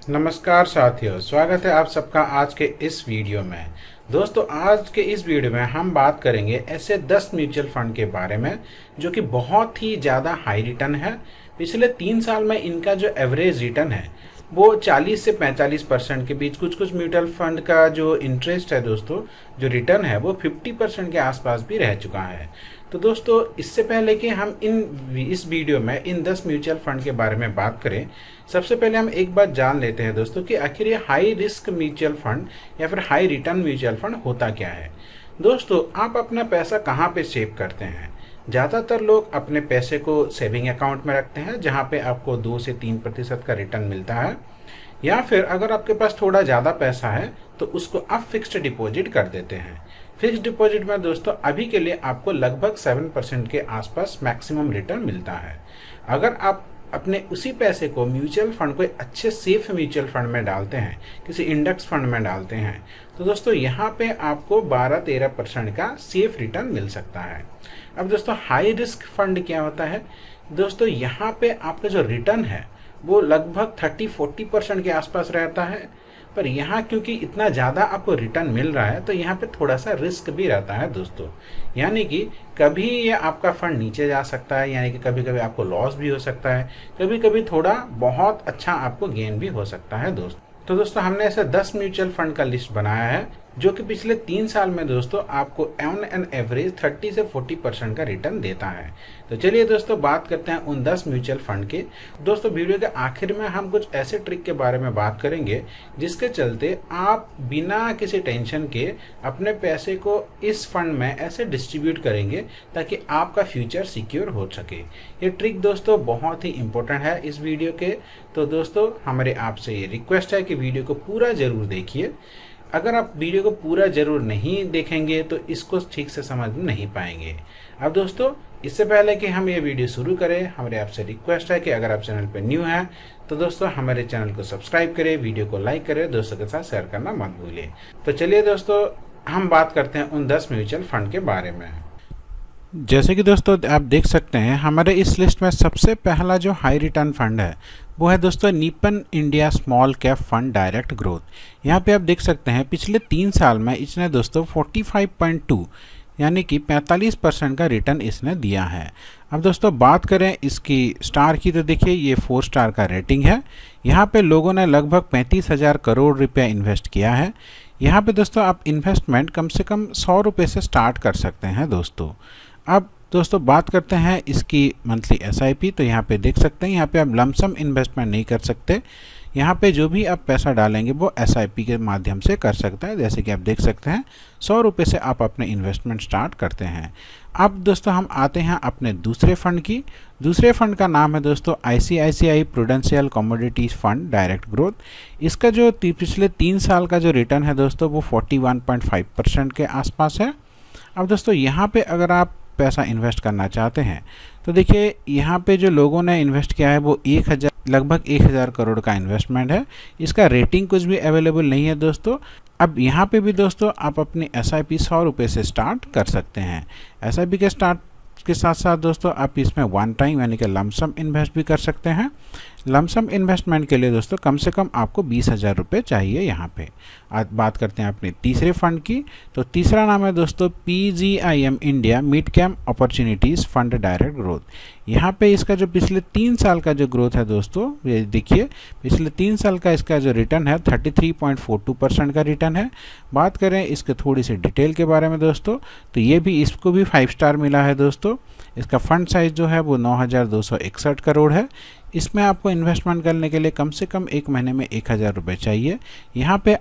नमस्कार साथियों, स्वागत है आप सबका आज के इस वीडियो में। दोस्तों, आज के इस वीडियो में हम बात करेंगे ऐसे 10 म्यूचुअल फंड के बारे में जो कि बहुत ही ज़्यादा हाई रिटर्न है। पिछले 3 साल में इनका जो एवरेज रिटर्न है वो 40 से 45% के बीच। कुछ कुछ म्यूचुअल फंड का जो इंटरेस्ट है दोस्तों, जो रिटर्न है वो 50% के आसपास भी रह चुका है। तो दोस्तों, इससे पहले कि हम इस वीडियो में इन 10 म्यूचुअल फंड के बारे में बात करें, सबसे पहले हम एक बात जान लेते हैं दोस्तों कि आखिर ये हाई रिस्क म्यूचुअल फंड या फिर हाई रिटर्न म्यूचुअल फंड होता क्या है। दोस्तों, आप अपना पैसा कहाँ पे सेव करते हैं? ज़्यादातर लोग अपने पैसे को सेविंग अकाउंट में रखते हैं जहाँ पे आपको 2 से 3% का रिटर्न मिलता है, या फिर अगर आपके पास थोड़ा ज़्यादा पैसा है तो उसको आप फिक्स्ड डिपॉजिट कर देते हैं। फिक्स्ड डिपॉजिट में दोस्तों अभी के लिए आपको लगभग 7% के आसपास मैक्सिमम रिटर्न मिलता है। अगर आप अपने उसी पैसे को म्यूचुअल फंड, कोई अच्छे सेफ म्यूचुअल फंड में डालते हैं, किसी इंडेक्स फंड में डालते हैं, तो दोस्तों यहाँ पे आपको 12-13% का सेफ रिटर्न मिल सकता है। अब दोस्तों, हाई रिस्क फंड क्या होता है? दोस्तों, यहाँ पे आपका जो रिटर्न है वो लगभग 30-40% के आसपास रहता है, पर यहाँ क्योंकि इतना ज़्यादा आपको रिटर्न मिल रहा है तो यहाँ पे थोड़ा सा रिस्क भी रहता है दोस्तों। यानी कि कभी ये आपका फंड नीचे जा सकता है, यानी कि कभी कभी आपको लॉस भी हो सकता है, कभी कभी थोड़ा बहुत अच्छा आपको गेन भी हो सकता है दोस्तों। तो दोस्तों, हमने ऐसे 10 म्यूचुअल फंड का लिस्ट बनाया है जो कि पिछले 3 साल में दोस्तों आपको ऑन एन एवरेज 30 से 40% का रिटर्न देता है। तो चलिए दोस्तों, बात करते हैं उन 10 म्यूचुअल फंड के। दोस्तों, वीडियो के आखिर में हम कुछ ऐसे ट्रिक के बारे में बात करेंगे जिसके चलते आप बिना किसी टेंशन के अपने पैसे को इस फंड में ऐसे डिस्ट्रीब्यूट करेंगे ताकि आपका फ्यूचर सिक्योर हो सके। ये ट्रिक दोस्तों बहुत ही इंपॉर्टेंट है इस वीडियो के। तो दोस्तों, हमारे आपसे ये रिक्वेस्ट है कि वीडियो को पूरा ज़रूर देखिए। अगर आप वीडियो को पूरा ज़रूर नहीं देखेंगे तो इसको ठीक से समझ नहीं पाएंगे। अब दोस्तों, इससे पहले कि हम ये वीडियो शुरू करें, हमारे आपसे रिक्वेस्ट है कि अगर आप चैनल पर न्यू हैं तो दोस्तों हमारे चैनल को सब्सक्राइब करें, वीडियो को लाइक करें, दोस्तों के साथ शेयर करना मत भूलिए। तो चलिए दोस्तों, हम बात करते हैं उन 10 म्यूचुअल फंड के बारे में। जैसे कि दोस्तों आप देख सकते हैं, हमारे इस लिस्ट में सबसे पहला जो हाई रिटर्न फंड है वो है दोस्तों Nippon India small cap fund direct growth. यहाँ पे आप देख सकते हैं पिछले 3 साल में इसने दोस्तों 45.2 यानी कि 45% का रिटर्न इसने दिया है। अब दोस्तों बात करें इसकी स्टार की, तो देखिए ये 4 स्टार का रेटिंग है। यहाँ पे लोगों ने लगभग 35,000 करोड़ रुपया इन्वेस्ट किया है। यहाँ पे दोस्तों आप इन्वेस्टमेंट कम से कम 100 रुपये से स्टार्ट कर सकते हैं दोस्तों। अब दोस्तों बात करते हैं इसकी मंथली एसआईपी। तो यहाँ पे देख सकते हैं, यहाँ पे आप लमसम इन्वेस्टमेंट नहीं कर सकते। यहाँ पे जो भी आप पैसा डालेंगे वो एसआईपी के माध्यम से कर सकता है। जैसे कि आप देख सकते हैं 100 रुपये से आप अपने इन्वेस्टमेंट स्टार्ट करते हैं। अब दोस्तों हम आते हैं अपने दूसरे फंड की। दूसरे फंड का नाम है दोस्तों ICICI prudential commodities fund direct growth. इसका जो पिछले 3 साल का जो रिटर्न है दोस्तों वो 41.5% के आसपास है। अब दोस्तों यहाँ पे अगर आप पैसा इन्वेस्ट करना चाहते हैं तो देखिए यहाँ पे जो लोगों ने इन्वेस्ट किया है वो लगभग 1000 करोड़ का इन्वेस्टमेंट है। इसका रेटिंग कुछ भी अवेलेबल नहीं है दोस्तों। अब यहाँ पे भी दोस्तों आप अपनी एसआईपी 100 रुपये से स्टार्ट कर सकते हैं। एसआईपी के स्टार्ट के साथ साथ दोस्तों आप इसमें वन टाइम यानी कि लमसम इन्वेस्ट भी कर सकते हैं। लमसम इन्वेस्टमेंट के लिए दोस्तों कम से कम आपको 20,000 रुपये चाहिए। यहाँ पे आज बात करते हैं अपने तीसरे फंड की। तो तीसरा नाम है दोस्तों PGIM India mid cap opportunities fund direct growth. यहाँ पे इसका जो पिछले 3 साल का जो ग्रोथ है दोस्तों, ये देखिए पिछले 3 साल का इसका जो रिटर्न है 33.42% का रिटर्न है। बात करें इसके थोड़ी सी डिटेल के बारे में दोस्तों, तो ये भी इसको भी 5 स्टार मिला है दोस्तों। इसका फंड साइज़ जो है वो 9,261 करोड़ है। इसमें आपको इन्वेस्टमेंट करने के लिए कम से कम 1 महीने में 1,000 रुपये चाहिए। यहाँ पे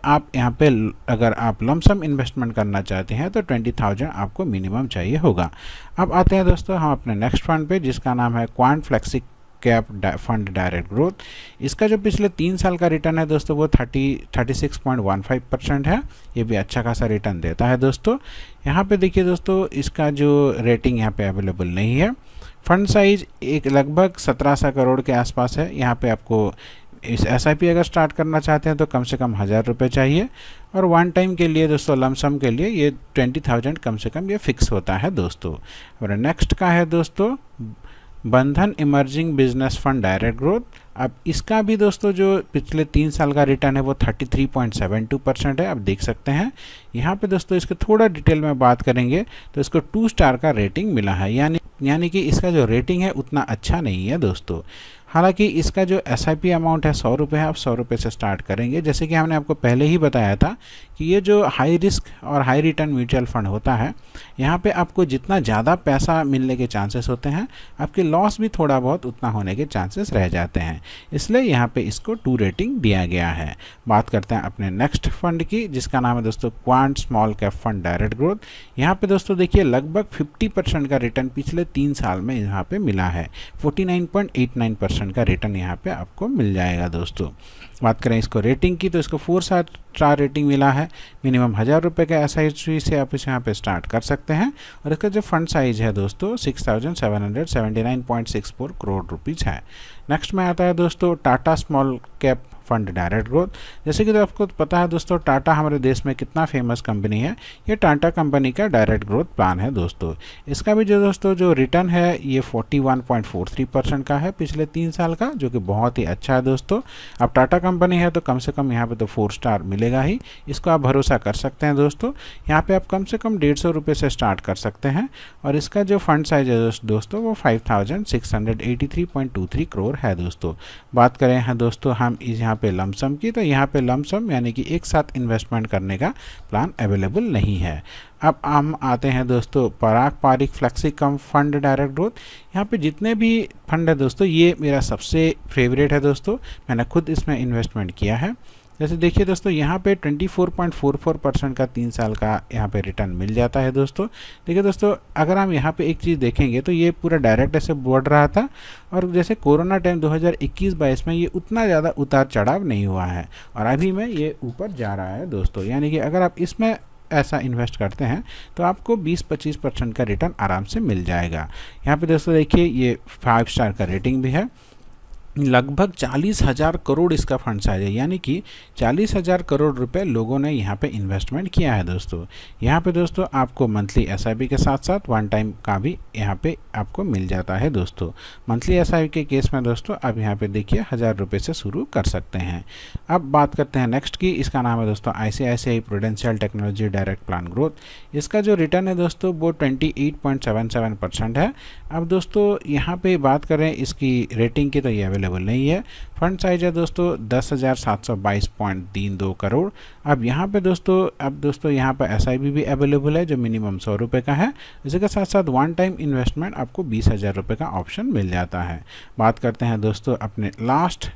अगर आप लमसम इन्वेस्टमेंट करना चाहते हैं तो 20,000 आपको मिनिमम चाहिए होगा। अब आते हैं दोस्तों हम अपने नेक्स्ट फंड पे, जिसका नाम है quant flexi cap fund direct growth. इसका जो पिछले 3 साल का रिटर्न है दोस्तों वो 36.15% है। ये भी अच्छा खासा रिटर्न देता है दोस्तों। यहाँ पे देखिए दोस्तों इसका जो रेटिंग यहाँ पे अवेलेबल नहीं है। फंड साइज एक लगभग 1700 करोड़ के आसपास है। यहाँ पे आपको इस एसआईपी अगर स्टार्ट करना चाहते हैं तो कम से कम 1000 रुपये चाहिए, और वन टाइम के लिए दोस्तों लमसम के लिए ये 20,000 कम से कम ये फिक्स होता है दोस्तों। और नेक्स्ट का है दोस्तों बंधन emerging business fund direct growth. अब इसका भी दोस्तों जो पिछले 3 साल का रिटर्न है वो 33.72% है। आप देख सकते हैं यहाँ पे दोस्तों इसके थोड़ा डिटेल में बात करेंगे तो इसको 2 स्टार का रेटिंग मिला है, यानी कि इसका जो रेटिंग है उतना अच्छा नहीं है दोस्तों। हालांकि इसका जो SIP अमाउंट है 100 रुपये है। आप 100 रुपये से स्टार्ट करेंगे। जैसे कि हमने आपको पहले ही बताया था कि ये जो हाई रिस्क और हाई रिटर्न म्यूचुअल फंड होता है, यहाँ पे आपको जितना ज़्यादा पैसा मिलने के चांसेस होते हैं, आपके लॉस भी थोड़ा बहुत उतना होने के चांसेस रह जाते हैं। इसलिए यहाँ पे इसको 2 रेटिंग दिया गया है। बात करते हैं अपने नेक्स्ट फंड की, जिसका नाम है दोस्तों quant small cap fund direct growth. यहाँ पे दोस्तों देखिए लगभग 50% का रिटर्न पिछले 3 साल में यहाँ पे मिला है। 49.89% का रिटर्न यहाँ पे आपको मिल जाएगा दोस्तों। बात करें इसको रेटिंग की तो इसको 4 स्टार रेटिंग मिला है। मिनिमम 1000 रुपये का SIP से आप इसे यहाँ पे स्टार्ट कर सकते हैं और इसका जो फंड साइज है दोस्तों 6779.64 करोड़ रुपीज़ है। नेक्स्ट में आता है दोस्तों Tata small cap fund direct growth. जैसे कि तो आपको पता है दोस्तों टाटा हमारे देश में कितना फेमस कंपनी है। ये टाटा कंपनी का डायरेक्ट ग्रोथ प्लान है दोस्तों। इसका भी जो दोस्तों जो रिटर्न है ये 41.43% का है पिछले 3 साल का, जो कि बहुत ही अच्छा है दोस्तों। अब टाटा कंपनी है तो कम से कम यहाँ पे तो 4 स्टार मिलेगा ही, इसको आप भरोसा कर सकते हैं दोस्तों। यहाँ पे आप कम से कम 150 रुपये से स्टार्ट कर सकते हैं और इसका जो फंड साइज है दोस्तों वो 5683.23 करोड़ है दोस्तों। बात करें हैं दोस्तों हम यहाँ पे लमसम की, तो यहाँ पे लमसम यानी कि एक साथ इन्वेस्टमेंट करने का प्लान अवेलेबल नहीं है। अब हम आते हैं दोस्तों पराग पारिक फ्लेक्सिकम फंड डायरेक्ट ग्रोथ। यहाँ पे जितने भी फंड है दोस्तों ये मेरा सबसे फेवरेट है दोस्तों। मैंने खुद इसमें इन्वेस्टमेंट किया है। जैसे देखिए दोस्तों यहाँ पे 24.44% का 3 साल का यहाँ पे रिटर्न मिल जाता है दोस्तों। देखिए दोस्तों अगर हम यहाँ पे एक चीज़ देखेंगे तो ये पूरा डायरेक्ट ऐसे बढ़ रहा था और जैसे कोरोना टाइम 2021-22 में ये उतना ज़्यादा उतार चढ़ाव नहीं हुआ है और अभी में ये ऊपर जा रहा है दोस्तों। यानी कि अगर आप इसमें ऐसा इन्वेस्ट करते हैं तो आपको 20-25% का रिटर्न आराम से मिल जाएगा। यहाँ पे दोस्तों देखिए ये 5 स्टार का रेटिंग भी है। लगभग 40,000 करोड़ इसका फंड साइज है, यानी कि 40,000 करोड़ रुपए लोगों ने यहाँ पे इन्वेस्टमेंट किया है दोस्तों। यहाँ पे दोस्तों आपको मंथली SIP के साथ साथ 1 टाइम का भी यहाँ पे आपको मिल जाता है दोस्तों। मंथली SIP के केस में दोस्तों आप यहाँ पे देखिए 1000 रुपये से शुरू कर सकते हैं। अब बात करते हैं नेक्स्ट की, इसका नाम है दोस्तों ICICI prudential technology direct plan growth. इसका जो रिटर्न है दोस्तों वो 28.77% है। अब दोस्तों यहाँ पे बात करें इसकी रेटिंग की तो ये अवेलेबल नहीं है। फंड साइज है दोस्तों 10,722.32 करोड़। अब यहाँ पे दोस्तों यहाँ पर SIP भी अवेलेबल है जो मिनिमम 100 रुपये का है। इसी के साथ साथ 1 टाइम इन्वेस्टमेंट आपको 20,000 रुपये का ऑप्शन मिल जाता है। बात करते हैं दोस्तों अपने लास्ट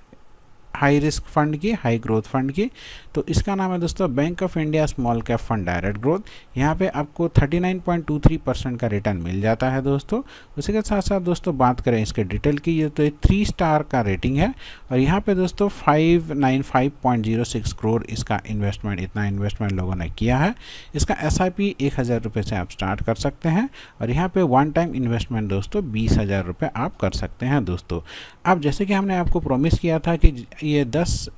हाई रिस्क फंड की, हाई ग्रोथ फंड की, तो इसका नाम है दोस्तों bank of India small cap fund direct growth. यहाँ पे आपको 39.23% का रिटर्न मिल जाता है दोस्तों। उसी के साथ साथ दोस्तों बात करें इसके डिटेल की, ये तो 3 स्टार का रेटिंग है और यहाँ पे दोस्तों 595.06 करोड़ इसका इतना इन्वेस्टमेंट लोगों ने किया है। इसका SIP 1,000 रुपये से आप स्टार्ट कर सकते हैं और यहाँ पे 1 टाइम इन्वेस्टमेंट दोस्तों 20,000 रुपये आप कर सकते हैं दोस्तों। अब जैसे कि हमने आपको प्रॉमिस किया था कि ये 10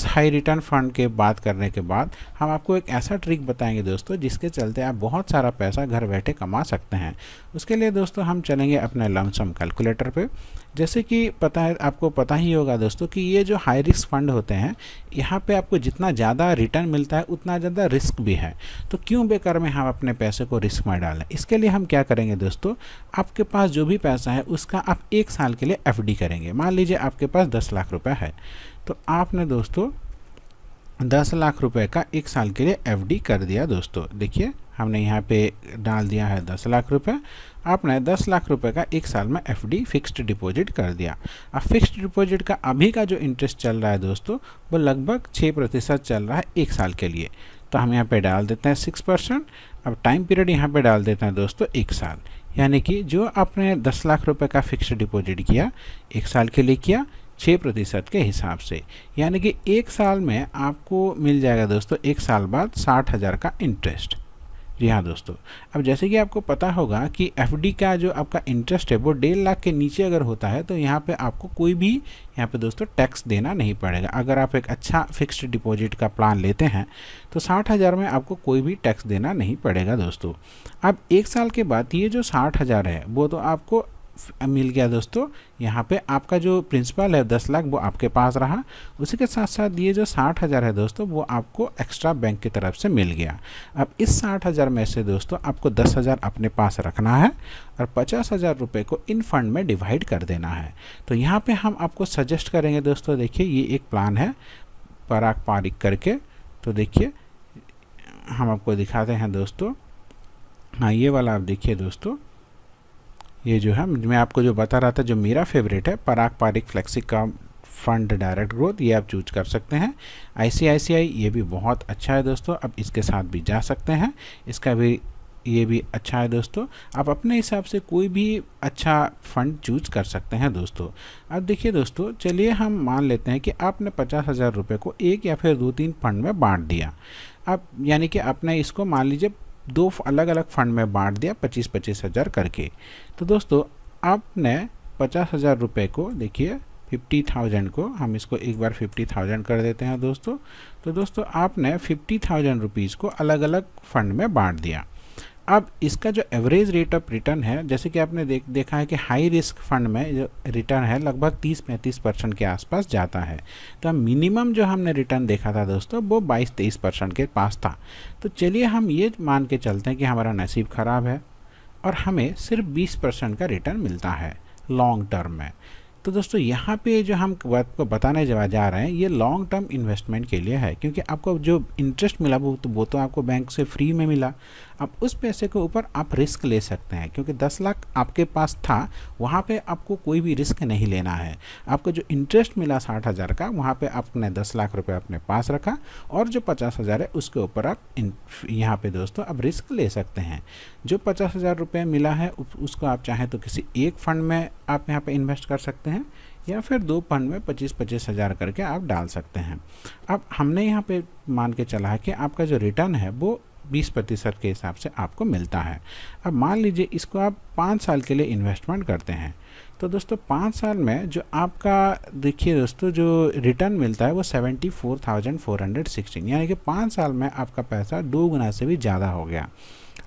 हाई रिटर्न फंड के बात करने के बाद हम आपको एक ऐसा ट्रिक बताएंगे दोस्तों जिसके चलते आप बहुत सारा पैसा घर बैठे कमा सकते हैं। उसके लिए दोस्तों हम चलेंगे अपने लमसम कैलकुलेटर पे। जैसे कि आपको पता ही होगा दोस्तों कि ये जो हाई रिस्क फंड होते हैं यहाँ पे आपको जितना ज़्यादा रिटर्न मिलता है उतना ज़्यादा रिस्क भी है। तो क्यों बेकार में हम अपने पैसे को रिस्क में डालें। इसके लिए हम क्या करेंगे दोस्तों, आपके पास जो भी पैसा है उसका आप 1 साल के लिए FD करेंगे। मान लीजिए आपके पास 10 लाख रुपये है तो आपने दोस्तों 10 लाख रुपए का 1 साल के लिए FD कर दिया दोस्तों। देखिए हमने यहाँ पे डाल दिया है 10 लाख रुपए। आपने 10 लाख रुपए का 1 साल में FD फिक्स्ड डिपॉजिट कर दिया। अब फिक्स्ड डिपॉजिट का अभी का जो इंटरेस्ट चल रहा है दोस्तों वो लगभग 6% चल रहा है 1 साल के लिए। तो हम यहाँ पे डाल देते हैं 6%। अब टाइम पीरियड यहाँ पे डाल देते हैं दोस्तों 1 साल, यानी कि जो आपने 10 लाख रुपए का फिक्स्ड डिपॉजिट किया 1 साल के लिए किया 6% के हिसाब से, यानी कि 1 साल में आपको मिल जाएगा दोस्तों 1 साल बाद 60,000 का इंटरेस्ट। जी हाँ दोस्तों, अब जैसे कि आपको पता होगा कि FD का जो आपका इंटरेस्ट है वो 1.5 लाख के नीचे अगर होता है तो यहाँ पे आपको कोई भी यहाँ पे दोस्तों टैक्स देना नहीं पड़ेगा। अगर आप एक अच्छा फिक्स्ड डिपॉजिट का प्लान लेते हैं तो 60,000 में आपको कोई भी टैक्स देना नहीं पड़ेगा दोस्तों। अब 1 साल के बाद ये जो 60,000 है वो तो आपको मिल गया दोस्तों। यहाँ पे आपका जो प्रिंसिपल है 10 लाख वो आपके पास रहा, उसी के साथ साथ ये जो 60,000 है दोस्तों वो आपको एक्स्ट्रा बैंक की तरफ से मिल गया। अब इस 60,000 में से दोस्तों आपको 10,000 अपने पास रखना है और 50,000 रुपये को इन फंड में डिवाइड कर देना है। तो यहाँ पे हम आपको सजेस्ट करेंगे दोस्तों, देखिए ये एक प्लान है पराग पारिक करके। तो देखिए हम आपको दिखाते हैं दोस्तों, हाँ ये वाला आप देखिए दोस्तों, ये जो है मैं आपको जो बता रहा था जो मेरा फेवरेट है पराग पारिक फ्लेक्सी का फंड डायरेक्ट ग्रोथ, ये आप चूज कर सकते हैं। ICICI ये भी बहुत अच्छा है दोस्तों, अब इसके साथ भी जा सकते हैं, इसका भी ये भी अच्छा है दोस्तों। आप अपने हिसाब से कोई भी अच्छा फंड चूज कर सकते हैं दोस्तों। अब देखिए दोस्तों, चलिए हम मान लेते हैं कि आपने 50,000 रुपये को एक या फिर 2-3 फंड में बांट दिया। अब यानी कि आपने इसको मान लीजिए 2 अलग अलग फंड में बांट दिया 25-25 हज़ार करके। तो दोस्तों आपने 50,000 रुपये को देखिए 50,000 को हम इसको एक बार 50,000 कर देते हैं दोस्तों। तो दोस्तों आपने 50,000 रुपीज़ को अलग अलग फंड में बांट दिया। अब इसका जो एवरेज रेट ऑफ रिटर्न है, जैसे कि आपने देखा है कि हाई रिस्क फंड में जो रिटर्न है लगभग 30-35% के आसपास जाता है। तो मिनिमम जो हमने रिटर्न देखा था दोस्तों वो 22-23% के पास था। तो चलिए हम ये मान के चलते हैं कि हमारा नसीब ख़राब है और हमें सिर्फ 20% का रिटर्न मिलता है लॉन्ग टर्म में। तो दोस्तों यहाँ पे जो हम आपको बताने जा रहे हैं ये लॉन्ग टर्म इन्वेस्टमेंट के लिए है, क्योंकि आपको जो इंटरेस्ट मिला वो तो आपको बैंक से फ्री में मिला। अब उस पैसे के ऊपर आप रिस्क ले सकते हैं, क्योंकि 10 लाख आपके पास था, वहाँ पे आपको कोई भी रिस्क नहीं लेना है। आपको जो इंटरेस्ट मिला 60,000 का, वहाँ पे आपने 10 लाख रुपए अपने पास रखा और जो 50,000 है उसके ऊपर आप यहाँ पे दोस्तों अब रिस्क ले सकते हैं। जो 50,000 रुपये मिला है उसको आप चाहें तो किसी एक फंड में आप यहाँ पे इन्वेस्ट कर सकते हैं या फिर 2 फंड में 25-25 हज़ार करके आप डाल सकते हैं। अब हमने यहाँ पे मान के चला है कि आपका जो रिटर्न है वो 20% के हिसाब से आपको मिलता है। अब मान लीजिए इसको आप 5 साल के लिए इन्वेस्टमेंट करते हैं। तो दोस्तों 5 साल में जो आपका देखिए दोस्तों जो रिटर्न मिलता है वो 74,416, यानी कि 5 साल में आपका पैसा 2 गुना से भी ज़्यादा हो गया।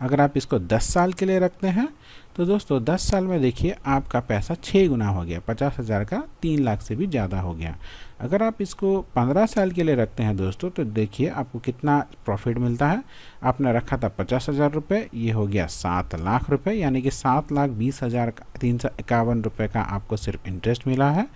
अगर आप इसको 10 साल के लिए रखते हैं तो दोस्तों 10 साल में देखिए आपका पैसा 6 गुना हो गया, 50,000 का 3 लाख से भी ज़्यादा हो गया। अगर आप इसको 15 साल के लिए रखते हैं दोस्तों तो देखिए आपको कितना प्रॉफिट मिलता है। आपने रखा था 50,000 रुपये, ये हो गया 7 लाख रुपये, यानी कि 7,20,351 रुपये का आपको सिर्फ इंटरेस्ट मिला है।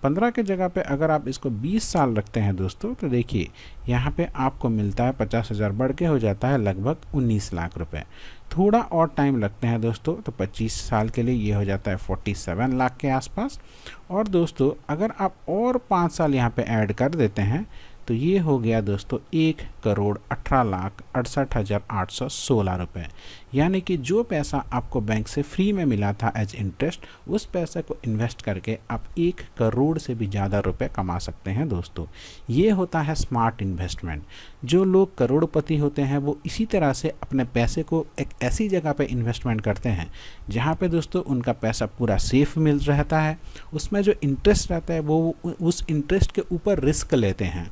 15 के जगह पे अगर आप इसको 20 साल रखते हैं दोस्तों तो देखिए यहाँ पे आपको मिलता है 50,000 बढ़ के हो जाता है लगभग 19 लाख रुपए। थोड़ा और टाइम लगते हैं दोस्तों, तो 25 साल के लिए ये हो जाता है 47 लाख के आसपास। और दोस्तों अगर आप और 5 साल यहाँ पे ऐड कर देते हैं तो ये हो गया दोस्तों 1,18,68,816 रुपये, यानी कि जो पैसा आपको बैंक से फ्री में मिला था एज इंटरेस्ट, उस पैसे को इन्वेस्ट करके आप 1 करोड़ से भी ज़्यादा रुपए कमा सकते हैं दोस्तों। ये होता है स्मार्ट इन्वेस्टमेंट। जो लोग करोड़पति होते हैं वो इसी तरह से अपने पैसे को एक ऐसी जगह पे इन्वेस्टमेंट करते हैं जहाँ पे दोस्तों उनका पैसा पूरा सेफ मिल रहता है, उसमें जो इंटरेस्ट रहता है वो उस इंटरेस्ट के ऊपर रिस्क लेते हैं।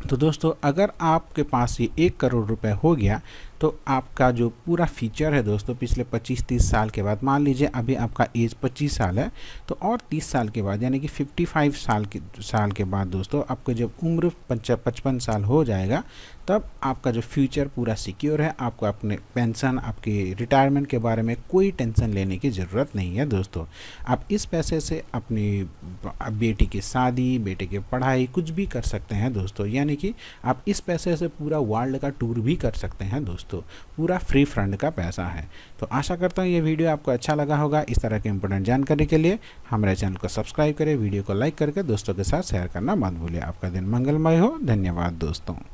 तो दोस्तों अगर आपके पास ये 1 करोड़ रुपए हो गया तो आपका जो पूरा फ्यूचर है दोस्तों पिछले 25-30 साल के बाद, मान लीजिए अभी आपका एज 25 साल है तो और 30 साल के बाद यानी कि 55 साल के बाद दोस्तों आपको जब उम्र 55 साल हो जाएगा तब आपका जो फ्यूचर पूरा सिक्योर है। आपको अपने पेंशन, आपके रिटायरमेंट के बारे में कोई टेंशन लेने की ज़रूरत नहीं है दोस्तों। आप इस पैसे से अपनी बेटी की शादी, बेटे की पढ़ाई कुछ भी कर सकते हैं दोस्तों, यानी कि आप इस पैसे से पूरा वर्ल्ड का टूर भी कर सकते हैं दोस्तों। पूरा फ्री फंड का पैसा है। तो आशा करता हूँ ये वीडियो आपको अच्छा लगा होगा। इस तरह की इंपॉर्टेंट जानकारी के लिए हमारे चैनल को सब्सक्राइब करें, वीडियो को लाइक करके दोस्तों के साथ शेयर करना मत भूलिए। आपका दिन मंगलमय हो। धन्यवाद दोस्तों।